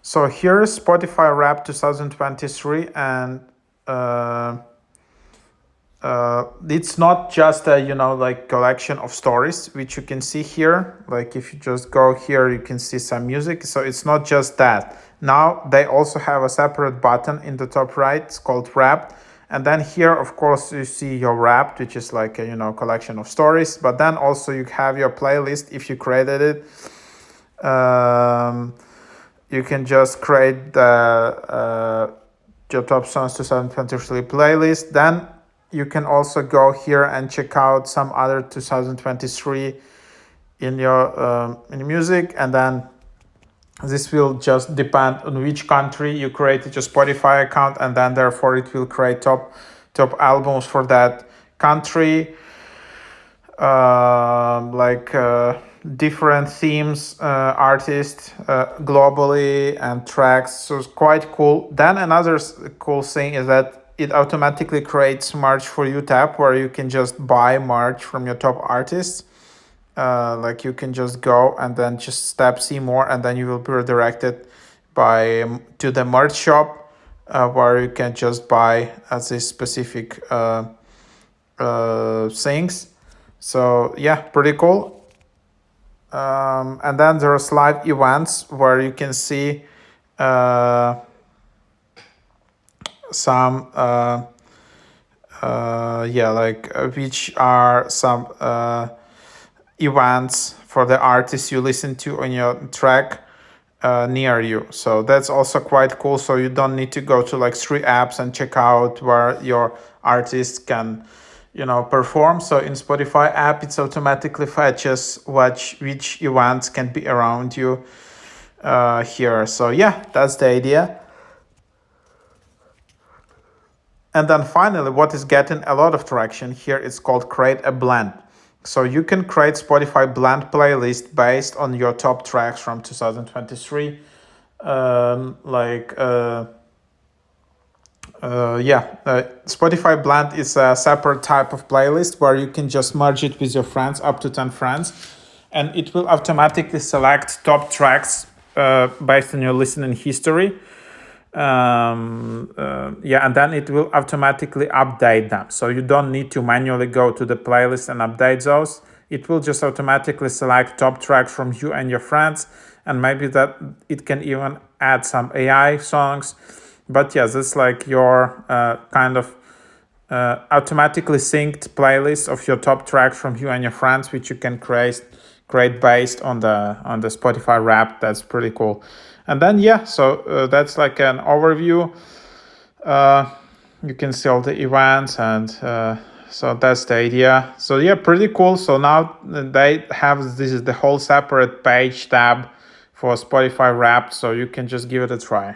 So here is Spotify Wrapped 2023, and it's not just a like collection of stories which you can see here. Like if you just go here, you can see some music. So it's not just that. Now they also have a separate button in the top right. It's called Wrapped. And then here, of course, you see your Wrapped, which is like a collection of stories. But then also you have your playlist if you created it. You can just create the your top songs 2023 playlist. Then you can also go here and check out some other 2023 in your music, and then this will just depend on which country you created your Spotify account, and then therefore it will create top albums for that country. Different themes, artists globally, and tracks. So it's quite cool. Then another cool thing is that it automatically creates merch for you tab, where you can just buy merch from your top artists. Like you can just go and then just tap see more, and then you will be redirected to the merch shop, where you can just buy these specific things. So yeah, pretty cool. And then there's live events where you can see some which are some events for the artists you listen to on your track near you. So that's also quite cool. So you don't need to go to like 3 apps and check out where your artist can perform. So in Spotify app, it's automatically fetches which events can be around you here. So yeah, that's the idea. And then finally, what is getting a lot of traction here is called Create a Blend. So you can create Spotify blend playlist based on your top tracks from 2023. Spotify blend is a separate type of playlist where you can just merge it with your friends, up to 10 friends, and it will automatically select top tracks based on your listening history. And then it will automatically update them. So you don't need to manually go to the playlist and update those. It will just automatically select top tracks from you and your friends, and maybe that it can even add some AI songs. But yeah, this is like your kind of automatically synced playlist of your top tracks from you and your friends, which you can create based on the Spotify Wrapped. That's pretty cool. And then so that's like an overview. You can see all the events, and so that's the idea. So yeah, pretty cool. So now they have this is the whole separate page tab for Spotify Wrapped, so you can just give it a try.